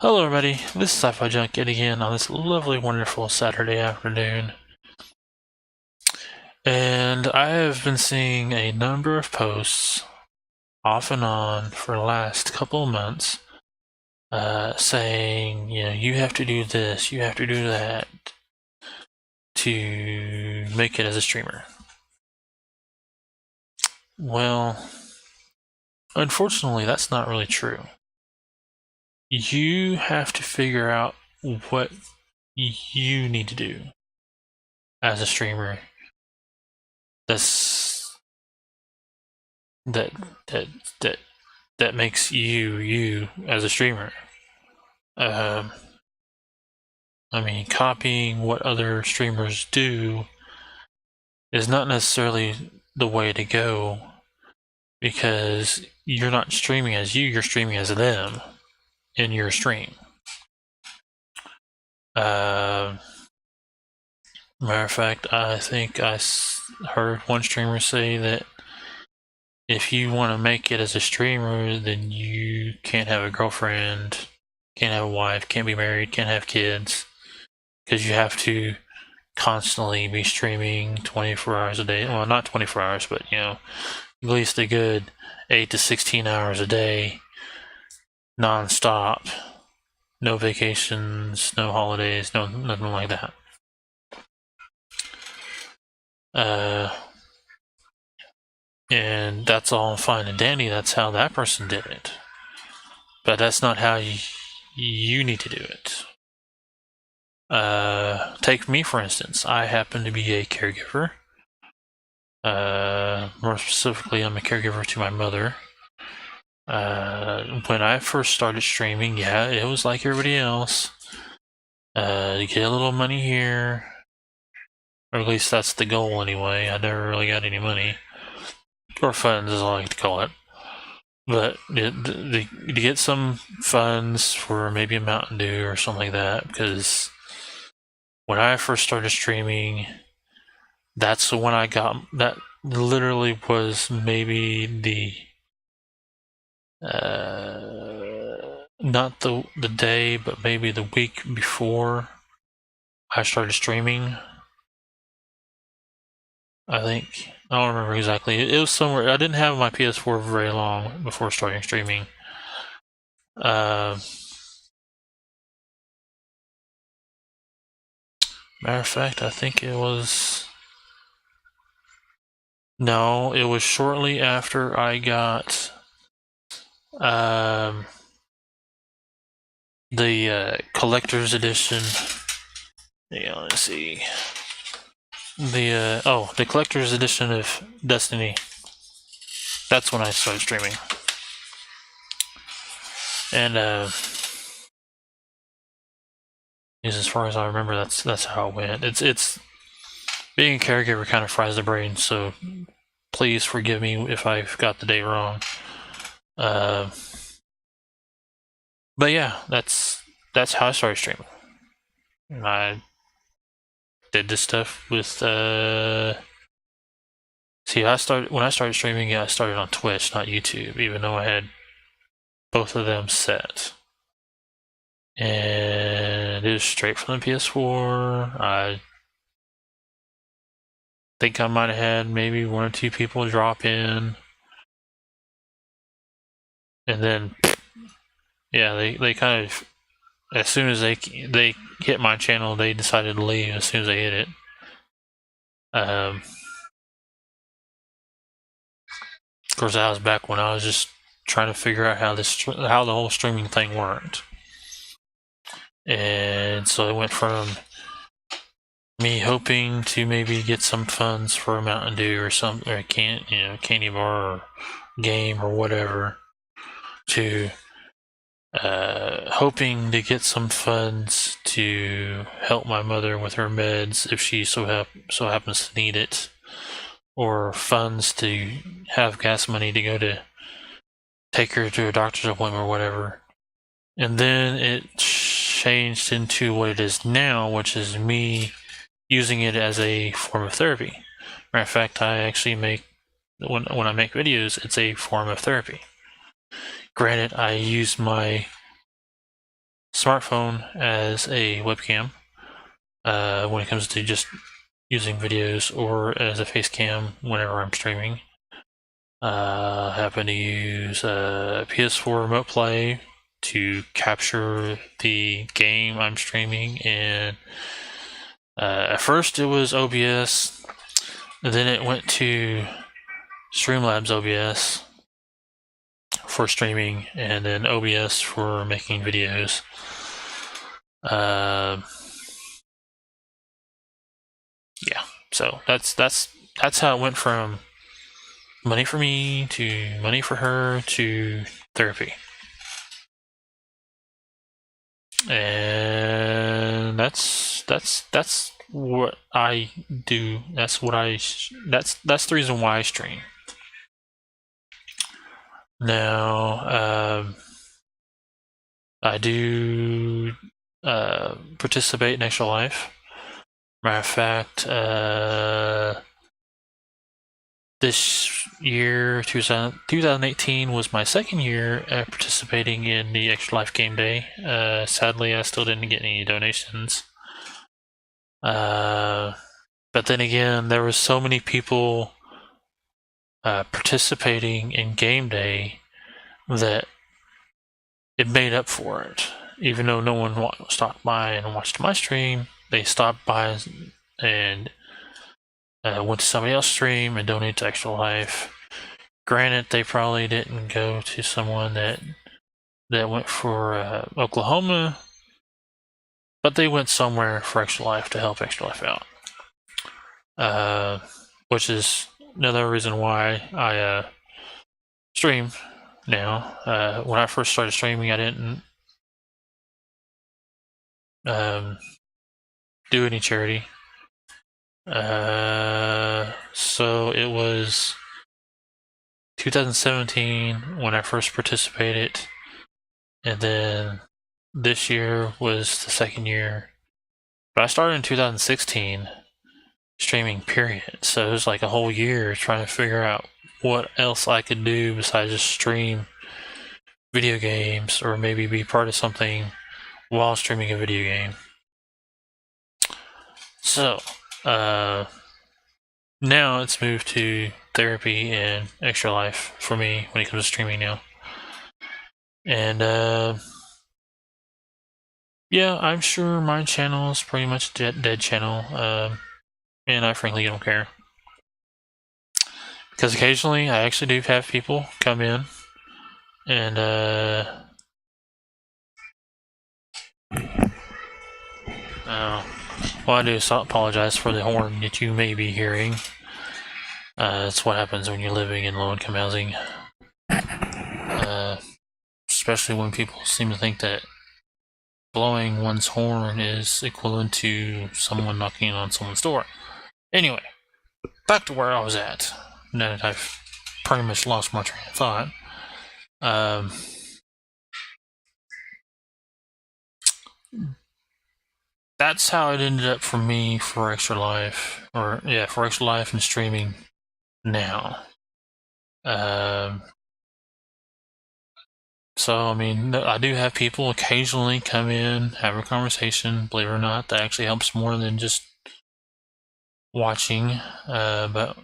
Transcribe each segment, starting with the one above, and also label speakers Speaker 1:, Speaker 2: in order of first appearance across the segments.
Speaker 1: Hello everybody, this is Sci-Fi Junk yet again on this lovely, wonderful Saturday afternoon. And I have been seeing a number of posts off and on for the last couple of months saying, you have to do this, you have to do that to make it as a streamer. Well, unfortunately, that's not really true. You have to figure out what you need to do as a streamer that that makes you as a streamer. I mean, copying what other streamers do is not necessarily the way to go, because you're not streaming as you're streaming as them in your stream. Matter of fact, I think I heard one streamer say that if you want to make it as a streamer, then you can't have a girlfriend, can't have a wife, can't be married, can't have kids, because you have to constantly be streaming 24 hours a day. Well, not 24 hours, but at least a good 8 to 16 hours a day, non-stop, no vacations, no holidays, nothing like that. And that's all fine and dandy. That's how that person did it. But that's not how you need to do it. Take me, for instance. I happen to be a caregiver. More specifically, I'm a caregiver to my mother. When I first started streaming, yeah, it was like everybody else. You get a little money here, or at least that's the goal anyway. I never really got any money, or funds as I like to call it. But to get some funds for maybe a Mountain Dew or something like that, because when I first started streaming, that's when I got that. Literally was maybe the not the day, but maybe the week before I started streaming. I think, I don't remember exactly. It was somewhere. I didn't have my PS4 very long before starting streaming. Matter of fact, I think it was. No, it was shortly after I got the collector's edition. Yeah, let's see. The collector's edition of Destiny. That's when I started streaming. And as far as I remember, that's how it went. It's being a caregiver kind of fries the brain, so please forgive me if I've got the date wrong. But yeah, that's how I started streaming. I did this stuff with see, when I started streaming, I started on Twitch, not YouTube, even though I had both of them set. And it was straight from the PS4. I think I might have had maybe 1 or 2 people drop in, and then yeah, they kind of, as soon as they hit my channel, they decided to leave as soon as they hit it. Of course, that was back when I was just trying to figure out how the whole streaming thing worked, and so it went from me hoping to maybe get some funds for a Mountain Dew or a candy bar or game or whatever, to hoping to get some funds to help my mother with her meds if she so happens to need it, or funds to have gas money to go to take her to a doctor's appointment or whatever. And then it changed into what it is now, which is me using it as a form of therapy. Matter of fact, I actually when I make videos, it's a form of therapy. Granted, I use my smartphone as a webcam when it comes to just using videos, or as a face cam whenever I'm streaming. I happen to use PS4 Remote Play to capture the game I'm streaming, and at first it was OBS, then it went to Streamlabs OBS for streaming, and then OBS for making videos. Yeah, so that's how it went from money for me to money for her to therapy. And that's what I do. That's the reason why I stream. Now, I do participate in Extra Life. Matter of fact, this year, 2018, was my second year participating in the Extra Life Game Day. Sadly, I still didn't get any donations. But then again, there was so many people participating in Game Day that it made up for it. Even though no one stopped by and watched my stream, they stopped by and went to somebody else's stream and donated to Extra Life. Granted, they probably didn't go to someone that went for Oklahoma, but they went somewhere for Extra Life to help Extra Life out. Which is another reason why I stream now. When I first started streaming, I didn't do any charity. So it was 2017 when I first participated, and then this year was the second year. But I started in 2016 streaming, period. So it was like a whole year trying to figure out what else I could do besides just stream video games, or maybe be part of something while streaming a video game. So, now it's moved to therapy and Extra Life for me when it comes to streaming now. And, yeah, I'm sure my channel is pretty much dead channel, and I frankly don't care. Because occasionally I actually do have people come in and, well, I do apologize for the horn that you may be hearing. That's what happens when you're living in low-income housing. Especially when people seem to think that blowing one's horn is equivalent to someone knocking on someone's door. Anyway, back to where I was at. Now that I've pretty much lost my train of thought. That's how it ended up for me for Extra Life, for Extra Life and streaming now. So, I mean, I do have people occasionally come in, have a conversation, believe it or not. That actually helps more than just watching. But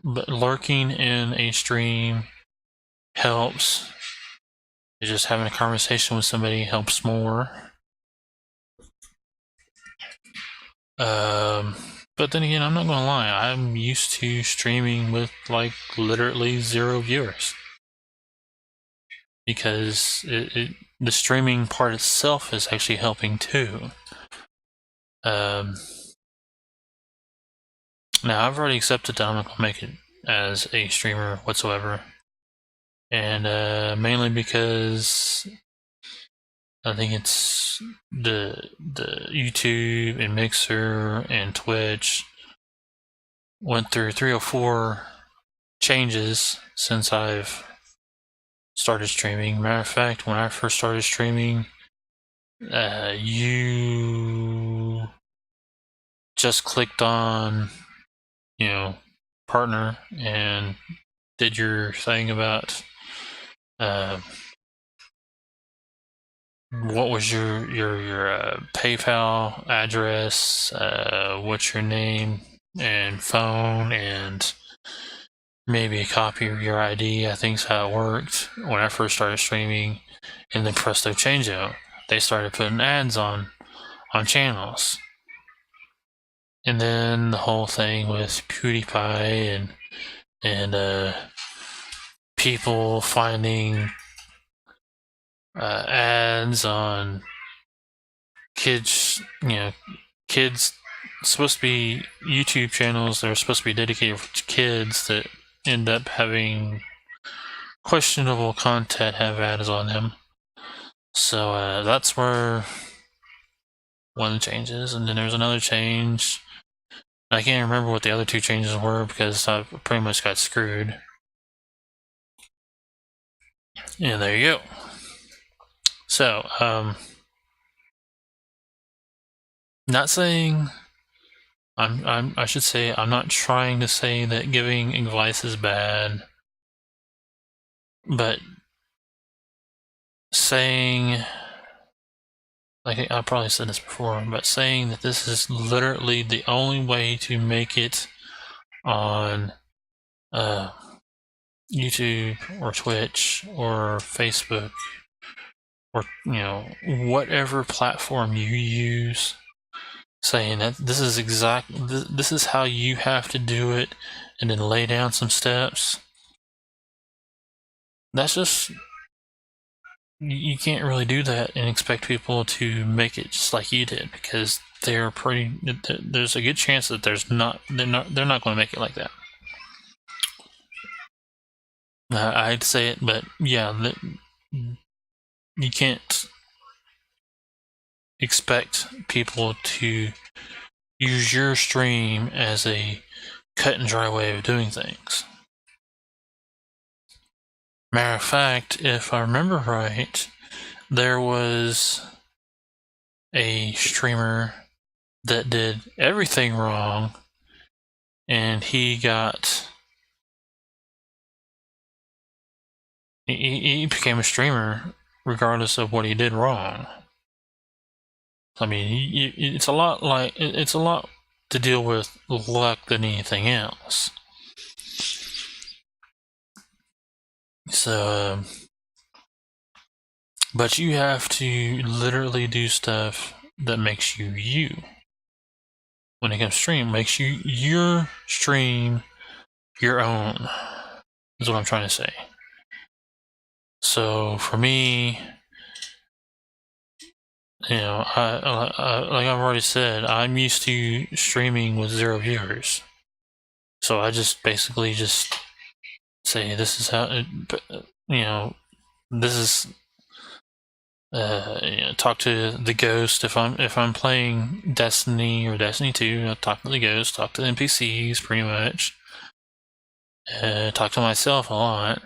Speaker 1: lurking in a stream helps. Just having a conversation with somebody helps more. But then again, I'm not gonna lie, I'm used to streaming with like literally 0 viewers, because the streaming part itself is actually helping too. Now I've already accepted that I'm not gonna make it as a streamer whatsoever, and mainly because I think it's the YouTube and Mixer and Twitch went through 3 or 4 changes since I've started streaming. Matter of fact, when I first started streaming, you just clicked on, partner and did your thing about what was your PayPal address, what's your name and phone, and maybe a copy of your ID. I think is how it worked when I first started streaming. And then presto changeo, they started putting ads on channels. And then the whole thing with PewDiePie and people finding ads on kids, kids supposed to be YouTube channels that are supposed to be dedicated to kids that end up having questionable content have ads on them. So that's where one changes, and then there's another change. I can't remember what the other two changes were because I pretty much got screwed. And there you go. So, not saying I should say I'm not trying to say that giving advice is bad, but saying, like I probably said this before, but saying that this is literally the only way to make it on YouTube or Twitch or Facebook or whatever platform you use, saying that this is how you have to do it, and then lay down some steps. That's just, you can't really do that and expect people to make it just like you did, because there's a good chance that they're not going to make it like that. I'd say it, but yeah, you can't expect people to use your stream as a cut and dry way of doing things. Matter of fact, if I remember right, there was a streamer that did everything wrong, and he became a streamer regardless of what he did wrong. I mean, it's a lot to deal with luck than anything else. So, but you have to literally do stuff that makes you you. When it comes to stream, makes you your stream your own, is what I'm trying to say. So for me, I like I've already said, I'm used to streaming with 0 viewers. So I just basically just say this is how this is talk to the ghost if I'm playing Destiny or Destiny 2. I talk to the ghost, talk to the NPCs pretty much. Talk to myself a lot.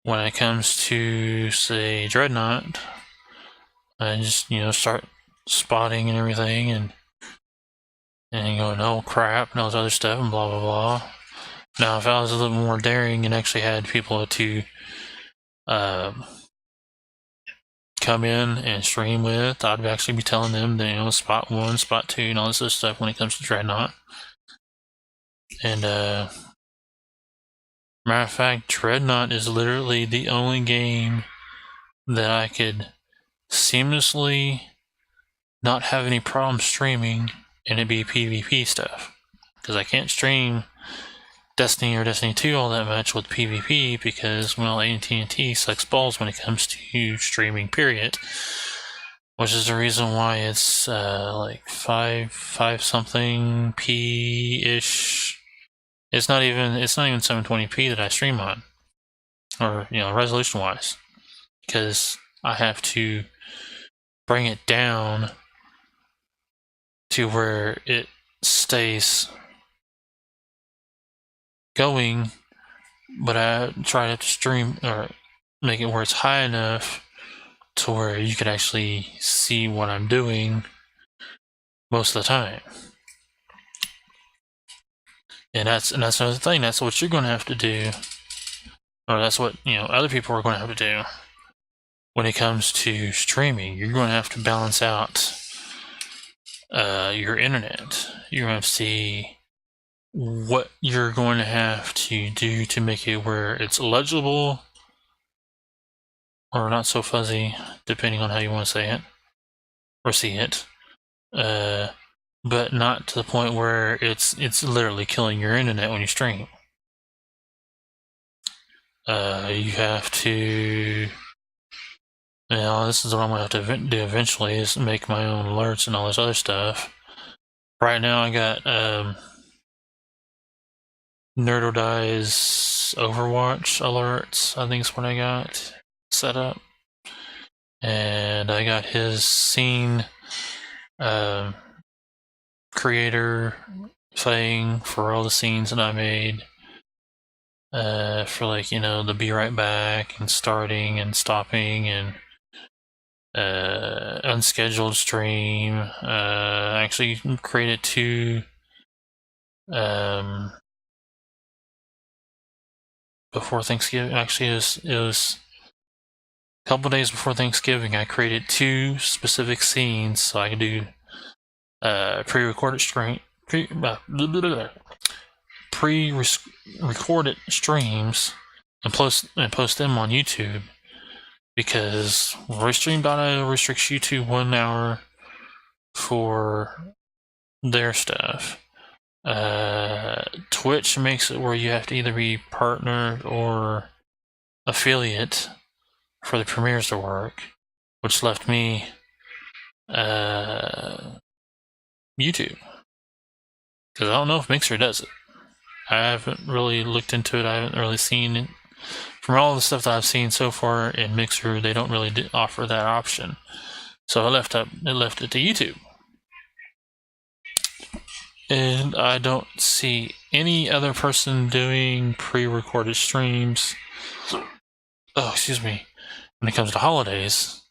Speaker 1: When it comes to, say, Dreadnought, I just start spotting and everything, and going, oh crap, and all this other stuff, and blah blah blah. Now, if I was a little more daring and actually had people to come in and stream with, I'd actually be telling them that, spot 1, spot 2, and all this other stuff when it comes to Dreadnought. And matter of fact, Dreadnought is literally the only game that I could seamlessly not have any problem streaming and it be PvP stuff, because I can't stream Destiny or Destiny 2 all that much with PvP because, well, AT&T sucks balls when it comes to streaming, period. Which is the reason why it's like 5 something p-ish. It's not even 720p that I stream on, or resolution wise, because I have to bring it down to where it stays going, but I try to stream or make it where it's high enough to where you can actually see what I'm doing most of the time. And that's another thing. That's what you're going to have to do. or that's what, you know, other people are going to have to do when it comes to streaming. You're going to have to balance out your internet. You're going to have to see what you're going to have to do to make it where it's legible or not so fuzzy, depending on how you want to say it or see it, but not to the point where it's literally killing your internet when you stream. You have to, this is what I'm going to have to do eventually, is make my own alerts and all this other stuff. Right now I got Nerdodice Overwatch alerts, I think is what I got set up. And I got his scene creator thing for all the scenes that I made. For like, you know, the be right back and starting and stopping and unscheduled stream. I actually created 2 before Thanksgiving. Actually, it was a couple days before Thanksgiving. I created 2 specific scenes so I could do pre-recorded streams and post them on YouTube, because Restream.io restricts you to 1 hour for their stuff. Twitch makes it where you have to either be partnered or affiliate for the premieres to work, which left me YouTube, because I don't know if Mixer does it. I haven't really looked into it. I haven't really seen it. From all the stuff that I've seen so far in Mixer, they don't really offer that option. So I left it to YouTube. And I don't see any other person doing pre-recorded streams. Oh, excuse me. When it comes to holidays,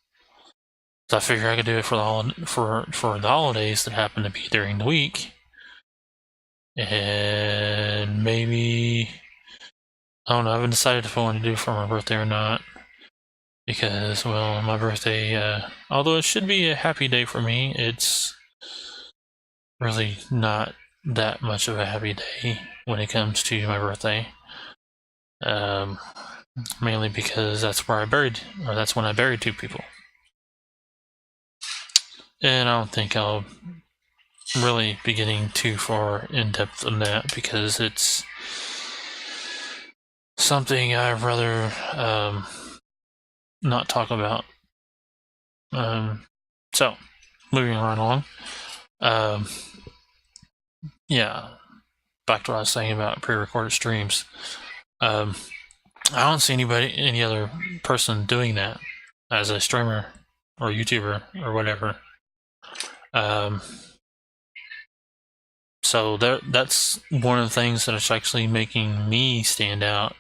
Speaker 1: so I figure I could do it for the holidays that happen to be during the week. And maybe, I don't know, I haven't decided if I want to do it for my birthday or not. Because, well, my birthday, although it should be a happy day for me, it's really not that much of a happy day when it comes to my birthday. Mainly because that's when I buried 2 people. And I don't think I'll really be getting too far in depth on that, because it's something I'd rather not talk about. So, moving right along. Yeah, back to what I was saying about pre-recorded streams. I don't see any other person doing that as a streamer or YouTuber or whatever. So that's one of the things that is actually making me stand out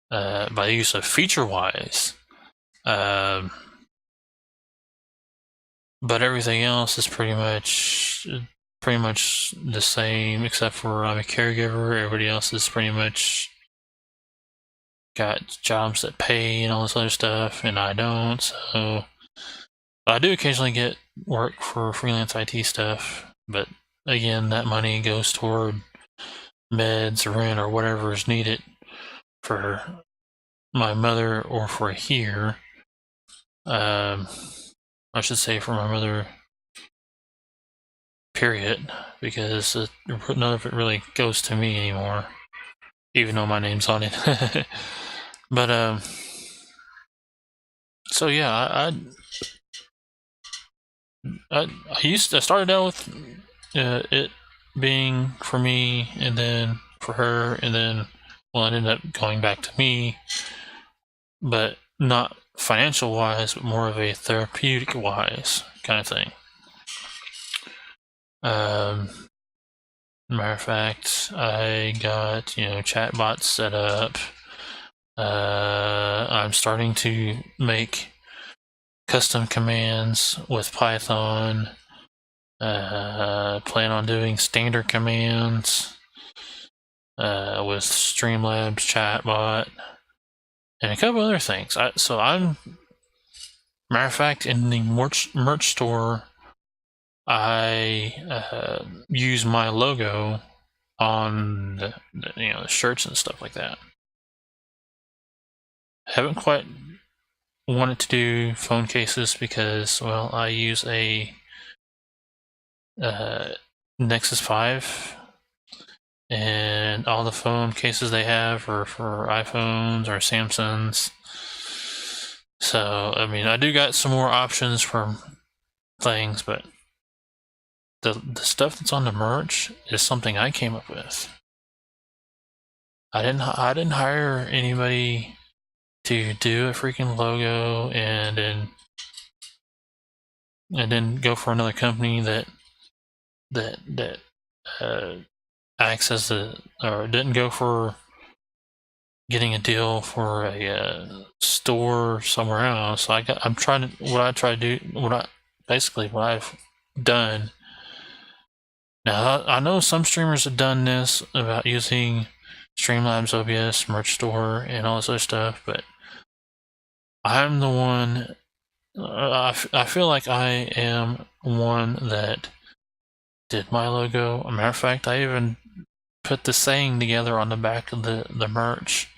Speaker 1: by the use of feature-wise. But everything else is pretty much the same, except for I'm a caregiver. Everybody else is pretty much got jobs that pay and all this other stuff, and I don't. So I do occasionally get work for freelance IT stuff, but again, that money goes toward meds or rent or whatever is needed for my mother, or for here. I should say for my mother, period, because none of it really goes to me anymore, even though my name's on it. But so yeah, I started out with it being for me, and then for her, and then, well, it ended up going back to me, but not financial wise, but more of a therapeutic wise kind of thing. Matter of fact, I got, chatbots set up. I'm starting to make custom commands with Python. Plan on doing standard commands with Streamlabs chatbot. and a couple other things. Matter of fact, in the merch store, I use my logo on the shirts and stuff like that. Haven't quite wanted to do phone cases because, well, I use a Nexus 5, and all the phone cases they have are for iPhones or Samsungs. So, I mean, I do got some more options for things, but the stuff that's on the merch is something I came up with. I didn't hire anybody to do a freaking logo and then go for another company that acts as or didn't go for getting a deal for a store somewhere else. So what I've done. Now, I know some streamers have done this about using Streamlabs OBS, merch store, and all this other stuff, but I'm the one. I feel like I am one that did my logo. As a matter of fact, I even put the saying together on the back of the merch,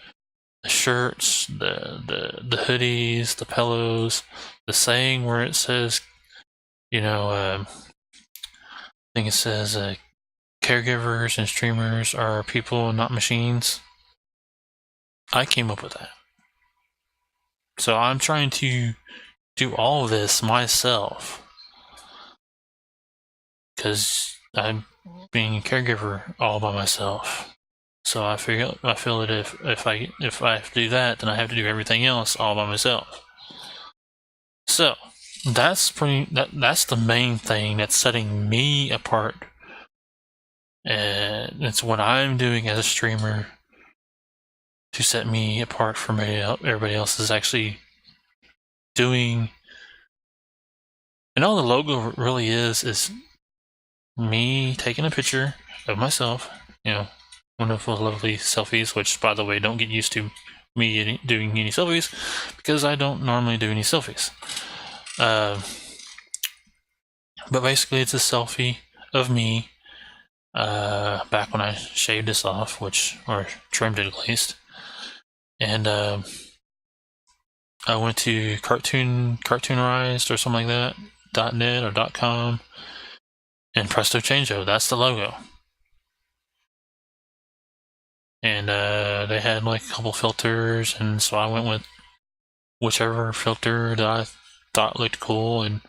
Speaker 1: the shirts, the hoodies, the pillows, the saying where it says, I think it says, caregivers and streamers are people, not machines. I came up with that. So I'm trying to do all of this myself because I'm being a caregiver all by myself. So I feel that if I have to do that, then I have to do everything else all by myself. So that's the main thing that's setting me apart, and it's what I'm doing as a streamer to set me apart from everybody else is actually doing. And all the logo really is me taking a picture of myself, one of those lovely selfies, which, by the way, don't get used to me doing any selfies because I don't normally do any selfies. But basically, it's a selfie of me back when I shaved this off, or trimmed it at least. And I went to cartoonerized or something like that, .net or .com, and presto changeo, that's the logo. And they had like a couple filters, and so I went with whichever filter that I thought looked cool, and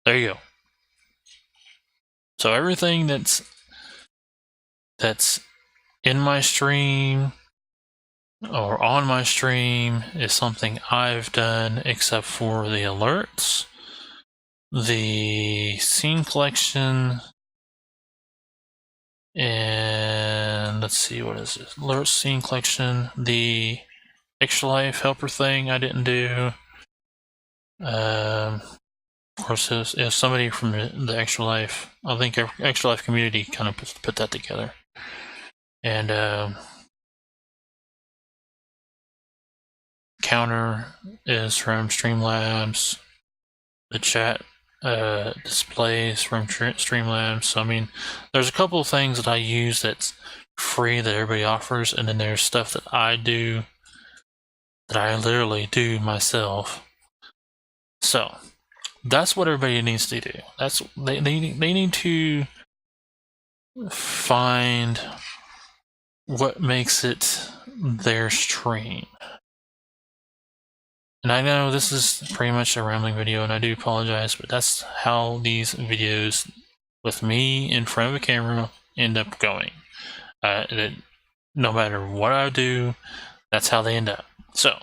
Speaker 1: there you go. So everything that's in my stream or on my stream is something I've done, except for the alerts, the scene collection, and let's see, what is this? Alert scene collection, the extra life helper thing I didn't do. Of course, it was somebody from the extra life. I think extra life community kind of put that together. And counter is from Streamlabs. The chat displays from Streamlabs. So I mean, there's a couple of things that I use that's free that everybody offers, and then there's stuff that I do that I literally do myself. So that's what everybody needs to do. They need to find what makes it their stream. And I know this is pretty much a rambling video, and I do apologize, but that's how these videos with me in front of a camera end up going. No matter what I do, that's how they end up. So,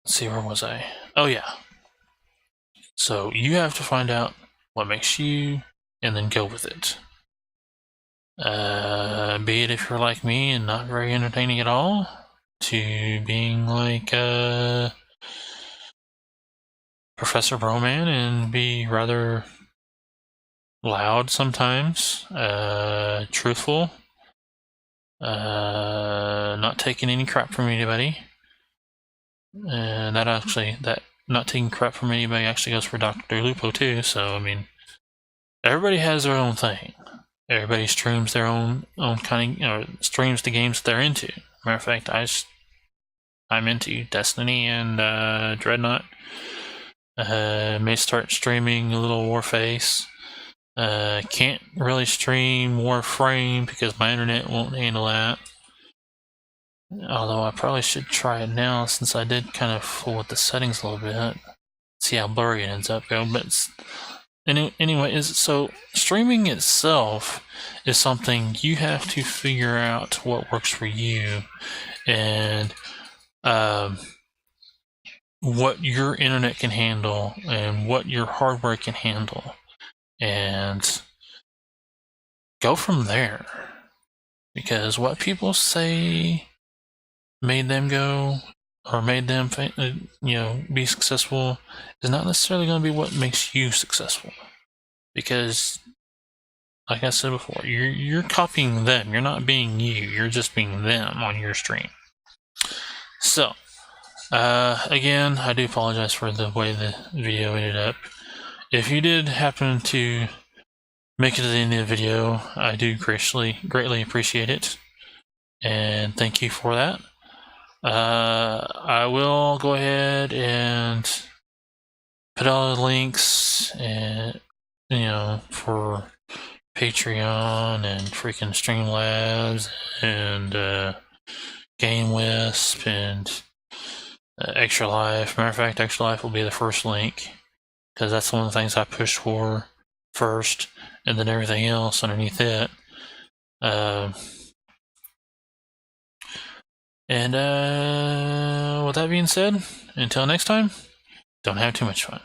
Speaker 1: let's see, where was I? Oh yeah. So you have to find out what makes you, and then go with it. Be it if you're like me and not very entertaining at all, to being like Professor Broman and be rather loud sometimes, truthful, Not taking any crap from anybody. And that not taking crap from anybody actually goes for Dr. Lupo too. So I mean, everybody has their own thing. Everybody streams their own kind of, streams the games they're into. Matter of fact, I'm into Destiny and Dreadnought. May start streaming a little Warface. Can't really stream Warframe because my internet won't handle that. Although I probably should try it now since I did kind of fool with the settings a little bit. See how blurry it ends up going. But anyway, so streaming itself is something you have to figure out what works for you and what your internet can handle and what your hardware can handle, and go from there. Because what people say made them go or made them, be successful is not necessarily going to be what makes you successful. Because, like I said before, you're copying them. You're not being you. You're just being them on your stream. So, again, I do apologize for the way the video ended up. If you did happen to make it to the end of the video, I do greatly appreciate it. And thank you for that. I will go ahead and put all the links and for Patreon and freaking Streamlabs and Game Wisp and Extra Life. Matter of fact, Extra Life will be the first link because that's one of the things I push for first, and then everything else underneath it. And with that being said, until next time, don't have too much fun.